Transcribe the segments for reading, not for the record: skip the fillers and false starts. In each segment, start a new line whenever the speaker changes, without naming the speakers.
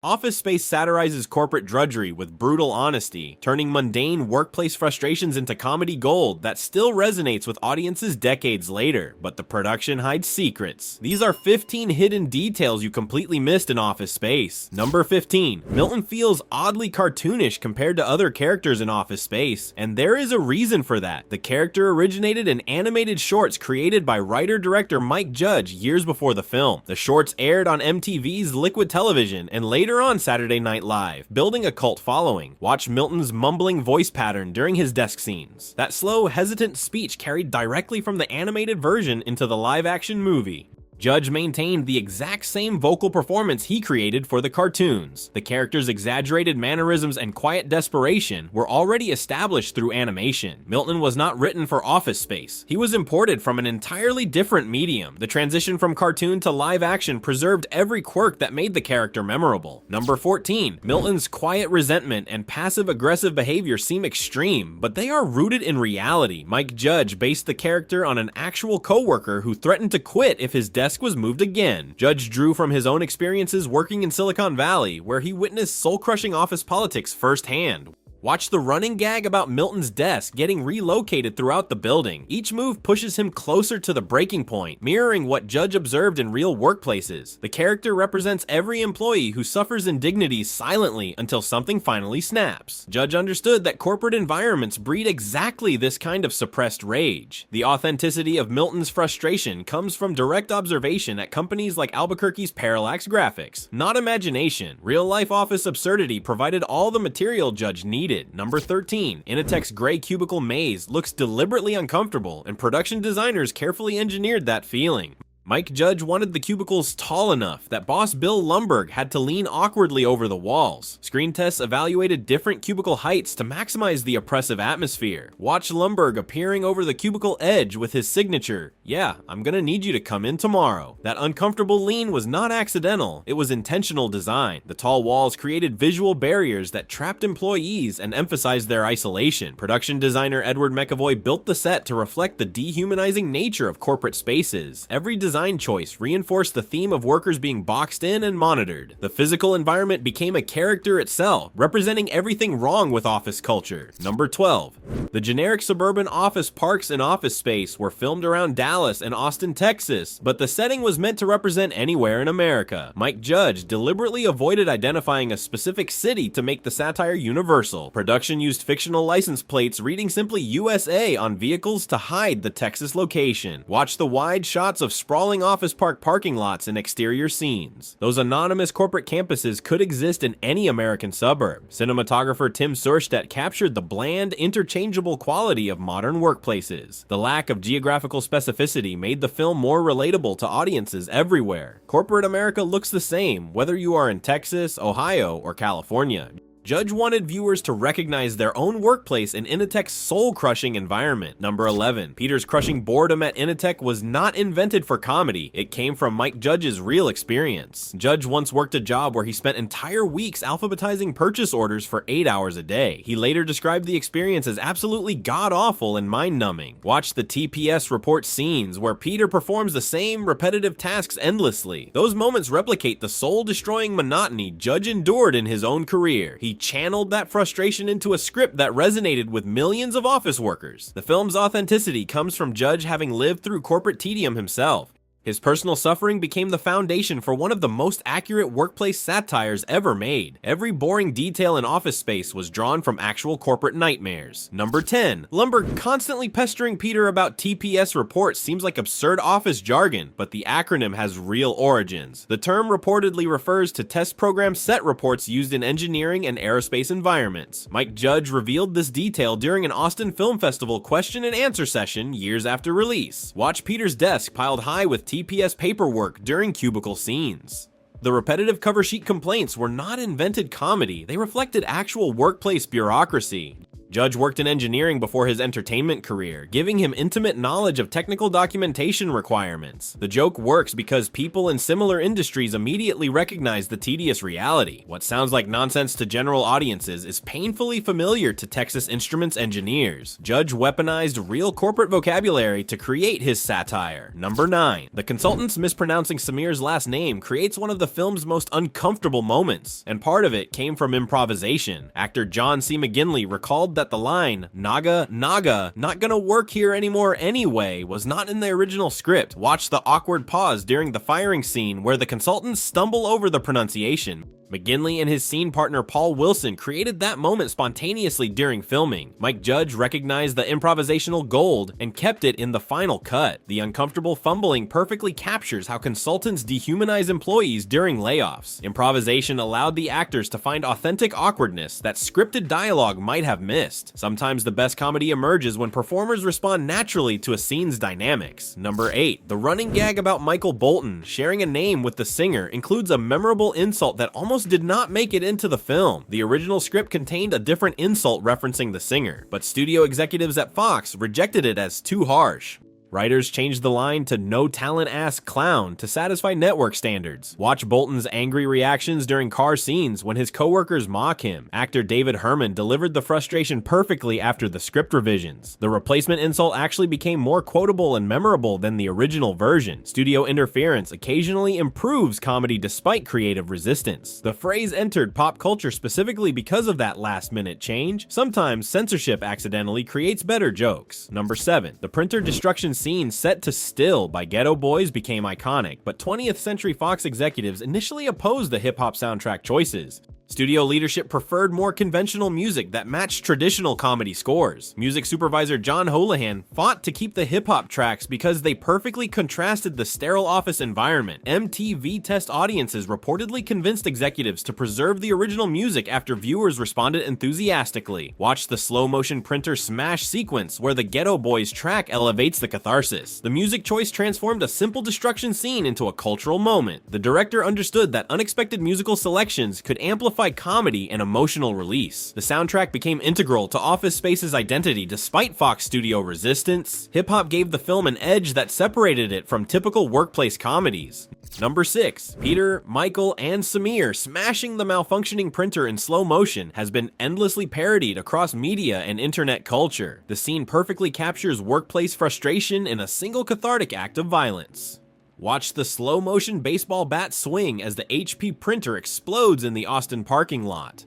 Office Space satirizes corporate drudgery with brutal honesty, turning mundane workplace frustrations into comedy gold that still resonates with audiences decades later, but the production hides secrets. These are 15 hidden details you completely missed in Office Space. Number 15. Milton feels oddly cartoonish compared to other characters in Office Space, and there is a reason for that. The character originated in animated shorts created by writer-director Mike Judge years before the film. The shorts aired on MTV's Liquid Television and later on Saturday Night Live, building a cult following. Watch Milton's mumbling voice pattern during his desk scenes. That slow, hesitant speech carried directly from the animated version into the live-action movie. Judge maintained the exact same vocal performance he created for the cartoons. The character's exaggerated mannerisms and quiet desperation were already established through animation. Milton was not written for Office Space. He was imported from an entirely different medium. The transition from cartoon to live action preserved every quirk that made the character memorable. Number 14. Milton's quiet resentment and passive-aggressive behavior seem extreme, but they are rooted in reality. Mike Judge based the character on an actual coworker who threatened to quit if his desk was moved again. Judge drew from his own experiences working in Silicon Valley, where he witnessed soul-crushing office politics firsthand. Watch the running gag about Milton's desk getting relocated throughout the building. Each move pushes him closer to the breaking point, mirroring what Judge observed in real workplaces. The character represents every employee who suffers indignities silently until something finally snaps. Judge understood that corporate environments breed exactly this kind of suppressed rage. The authenticity of Milton's frustration comes from direct observation at companies like Albuquerque's Parallax Graphics. Not imagination. Real-life office absurdity provided all the material Judge needed. Number 13. Initech's gray cubicle maze looks deliberately uncomfortable, and production designers carefully engineered that feeling. Mike Judge wanted the cubicles tall enough that boss Bill Lumbergh had to lean awkwardly over the walls. Screen tests evaluated different cubicle heights to maximize the oppressive atmosphere. Watch Lumbergh appearing over the cubicle edge with his signature, "Yeah, I'm gonna need you to come in tomorrow." That uncomfortable lean was not accidental, it was intentional design. The tall walls created visual barriers that trapped employees and emphasized their isolation. Production designer Edward McAvoy built the set to reflect the dehumanizing nature of corporate spaces. Every design choice reinforced the theme of workers being boxed in and monitored. The physical environment became a character itself, representing everything wrong with office culture. Number 12. The generic suburban office parks and Office Space were filmed around Dallas and Austin, Texas, but the setting was meant to represent anywhere in America. Mike Judge deliberately avoided identifying a specific city to make the satire universal. Production used fictional license plates reading simply USA on vehicles to hide the Texas location. Watch the wide shots of sprawling office park parking lots and exterior scenes. Those anonymous corporate campuses could exist in any American suburb. Cinematographer Tim Surstedt captured the bland, interchangeable quality of modern workplaces. The lack of geographical specificity made the film more relatable to audiences everywhere. Corporate America looks the same, whether you are in Texas, Ohio, or California. Judge wanted viewers to recognize their own workplace in Initech's soul-crushing environment. Number 11. Peter's crushing boredom at Initech was not invented for comedy. It came from Mike Judge's real experience. Judge once worked a job where he spent entire weeks alphabetizing purchase orders for 8 hours a day. He later described the experience as absolutely god-awful and mind-numbing. Watch the TPS report scenes where Peter performs the same repetitive tasks endlessly. Those moments replicate the soul-destroying monotony Judge endured in his own career. He channeled that frustration into a script that resonated with millions of office workers. The film's authenticity comes from Judge having lived through corporate tedium himself. His personal suffering became the foundation for one of the most accurate workplace satires ever made. Every boring detail in Office Space was drawn from actual corporate nightmares. Number 10. Lumbergh constantly pestering Peter about TPS reports seems like absurd office jargon, but the acronym has real origins. The term reportedly refers to test program set reports used in engineering and aerospace environments. Mike Judge revealed this detail during an Austin Film Festival question and answer session years after release. Watch Peter's desk piled high with TPS paperwork during cubicle scenes. The repetitive cover sheet complaints were not invented comedy, they reflected actual workplace bureaucracy. Judge worked in engineering before his entertainment career, giving him intimate knowledge of technical documentation requirements. The joke works because people in similar industries immediately recognize the tedious reality. What sounds like nonsense to general audiences is painfully familiar to Texas Instruments engineers. Judge weaponized real corporate vocabulary to create his satire. Number 9. The consultants mispronouncing Samir's last name creates one of the film's most uncomfortable moments, and part of it came from improvisation. Actor John C. McGinley recalled that the line, "Naga, Naga, not gonna work here anymore anyway," was not in the original script. Watch the awkward pause during the firing scene where the consultants stumble over the pronunciation. McGinley and his scene partner Paul Wilson created that moment spontaneously during filming. Mike Judge recognized the improvisational gold and kept it in the final cut. The uncomfortable fumbling perfectly captures how consultants dehumanize employees during layoffs. Improvisation allowed the actors to find authentic awkwardness that scripted dialogue might have missed. Sometimes the best comedy emerges when performers respond naturally to a scene's dynamics. Number 8. The running gag about Michael Bolton sharing a name with the singer includes a memorable insult that almost did not make it into the film. The original script contained a different insult referencing the singer, but studio executives at Fox rejected it as too harsh. Writers changed the line to "no talent ass clown" to satisfy network standards. Watch Bolton's angry reactions during car scenes when his coworkers mock him. Actor David Herman delivered the frustration perfectly after the script revisions. The replacement insult actually became more quotable and memorable than the original version. Studio interference occasionally improves comedy despite creative resistance. The phrase entered pop culture specifically because of that last-minute change. Sometimes censorship accidentally creates better jokes. Number 7. The printer destruction scene set to "Still" by Ghetto Boys became iconic, but 20th Century Fox executives initially opposed the hip-hop soundtrack choices. Studio leadership preferred more conventional music that matched traditional comedy scores. Music supervisor John Holohan fought to keep the hip-hop tracks because they perfectly contrasted the sterile office environment. MTV test audiences reportedly convinced executives to preserve the original music after viewers responded enthusiastically. Watch the slow-motion printer smash sequence where the Ghetto Boys track elevates the catharsis. The music choice transformed a simple destruction scene into a cultural moment. The director understood that unexpected musical selections could amplify comedy and emotional release. The soundtrack became integral to Office Space's identity despite Fox studio resistance. Hip-hop gave the film an edge that separated it from typical workplace comedies. Number 6. Peter, Michael, and Samir smashing the malfunctioning printer in slow motion has been endlessly parodied across media and internet culture. The scene perfectly captures workplace frustration in a single cathartic act of violence. Watch the slow-motion baseball bat swing as the HP printer explodes in the Austin parking lot.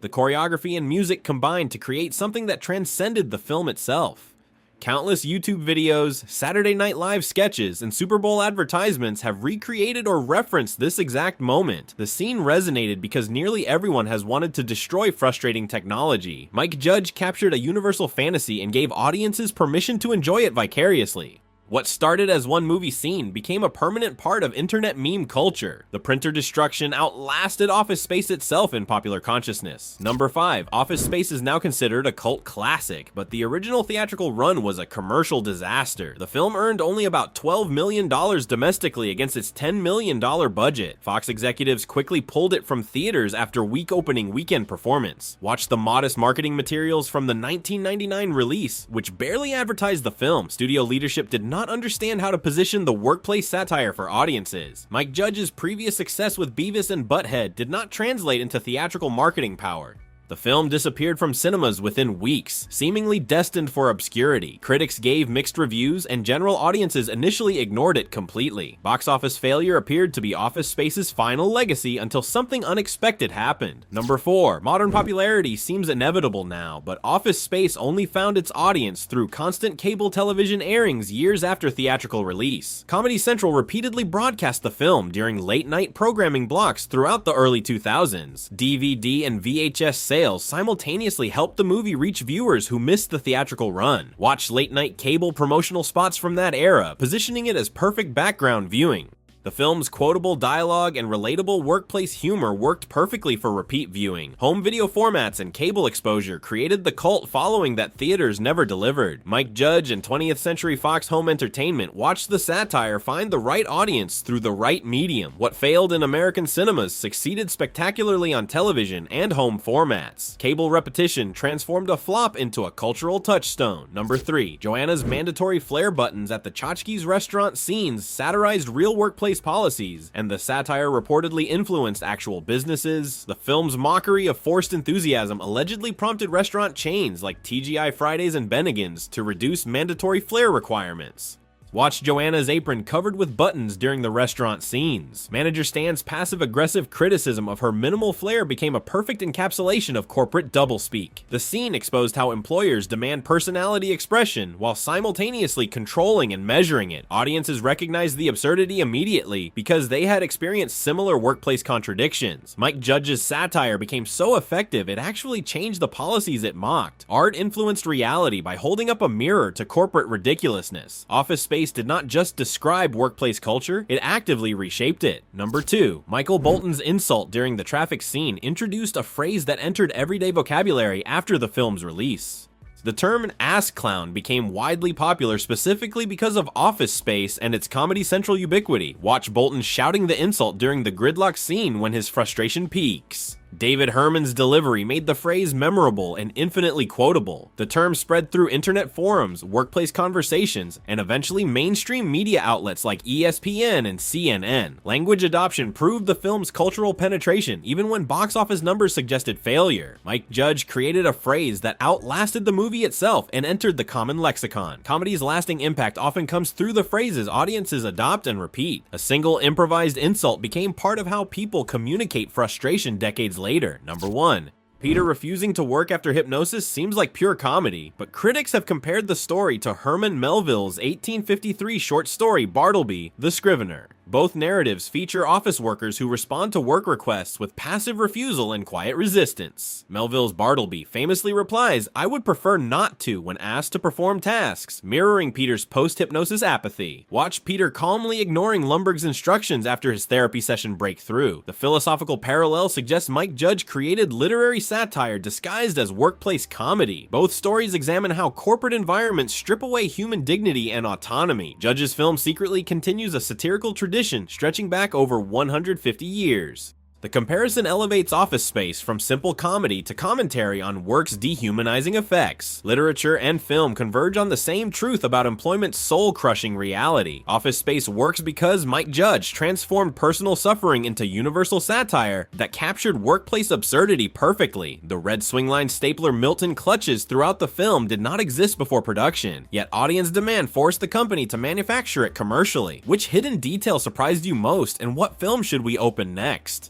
The choreography and music combined to create something that transcended the film itself. Countless YouTube videos, Saturday Night Live sketches, and Super Bowl advertisements have recreated or referenced this exact moment. The scene resonated because nearly everyone has wanted to destroy frustrating technology. Mike Judge captured a universal fantasy and gave audiences permission to enjoy it vicariously. What started as one movie scene became a permanent part of internet meme culture. The printer destruction outlasted Office Space itself in popular consciousness. Number 5. Office Space is now considered a cult classic, but the original theatrical run was a commercial disaster. The film earned only about $12 million domestically against its $10 million budget. Fox executives quickly pulled it from theaters after weak opening weekend performance. Watch the modest marketing materials from the 1999 release, which barely advertised the film. Studio leadership did not understand how to position the workplace satire for audiences. Mike Judge's previous success with Beavis and Butthead did not translate into theatrical marketing power. The film disappeared from cinemas within weeks, seemingly destined for obscurity. Critics gave mixed reviews, and general audiences initially ignored it completely. Box office failure appeared to be Office Space's final legacy until something unexpected happened. Number 4. Modern popularity seems inevitable now, but Office Space only found its audience through constant cable television airings years after theatrical release. Comedy Central repeatedly broadcast the film during late-night programming blocks throughout the early 2000s. DVD and VHS sales simultaneously helped the movie reach viewers who missed the theatrical run. Watch late-night cable promotional spots from that era, positioning it as perfect background viewing. The film's quotable dialogue and relatable workplace humor worked perfectly for repeat viewing. Home video formats and cable exposure created the cult following that theaters never delivered. Mike Judge and 20th Century Fox Home Entertainment watched the satire find the right audience through the right medium. What failed in American cinemas succeeded spectacularly on television and home formats. Cable repetition transformed a flop into a cultural touchstone. Number 3. Joanna's mandatory flare buttons at the Tchotchke's restaurant scenes satirized real workplace policies, and the satire reportedly influenced actual businesses. The film's mockery of forced enthusiasm allegedly prompted restaurant chains like TGI Fridays and Bennigan's to reduce mandatory flare requirements. Watch Joanna's apron covered with buttons during the restaurant scenes. Manager Stan's passive-aggressive criticism of her minimal flair became a perfect encapsulation of corporate doublespeak. The scene exposed how employers demand personality expression while simultaneously controlling and measuring it. Audiences recognized the absurdity immediately because they had experienced similar workplace contradictions. Mike Judge's satire became so effective it actually changed the policies it mocked. Art influenced reality by holding up a mirror to corporate ridiculousness. Office Space did not just describe workplace culture, it actively reshaped it. Number 2. Michael Bolton's insult during the traffic scene introduced a phrase that entered everyday vocabulary after the film's release. The term ass clown became widely popular specifically because of Office Space and its Comedy Central ubiquity. Watch Bolton shouting the insult during the gridlock scene when his frustration peaks. David Herman's delivery made the phrase memorable and infinitely quotable. The term spread through internet forums, workplace conversations, and eventually mainstream media outlets like ESPN and CNN. Language adoption proved the film's cultural penetration even when box office numbers suggested failure. Mike Judge created a phrase that outlasted the movie itself and entered the common lexicon. Comedy's lasting impact often comes through the phrases audiences adopt and repeat. A single improvised insult became part of how people communicate frustration decades later. Number 1. Peter refusing to work after hypnosis seems like pure comedy, but critics have compared the story to Herman Melville's 1853 short story Bartleby, the Scrivener. Both narratives feature office workers who respond to work requests with passive refusal and quiet resistance. Melville's Bartleby famously replies, "I would prefer not to" when asked to perform tasks, mirroring Peter's post-hypnosis apathy. Watch Peter calmly ignoring Lumbergh's instructions after his therapy session break through. The philosophical parallel suggests Mike Judge created literary satire disguised as workplace comedy. Both stories examine how corporate environments strip away human dignity and autonomy. Judge's film secretly continues a satirical tradition stretching back over 150 years. The comparison elevates Office Space from simple comedy to commentary on work's dehumanizing effects. Literature and film converge on the same truth about employment's soul-crushing reality. Office Space works because Mike Judge transformed personal suffering into universal satire that captured workplace absurdity perfectly. The red swingline stapler Milton clutches throughout the film did not exist before production, yet audience demand forced the company to manufacture it commercially. Which hidden detail surprised you most, and what film should we open next?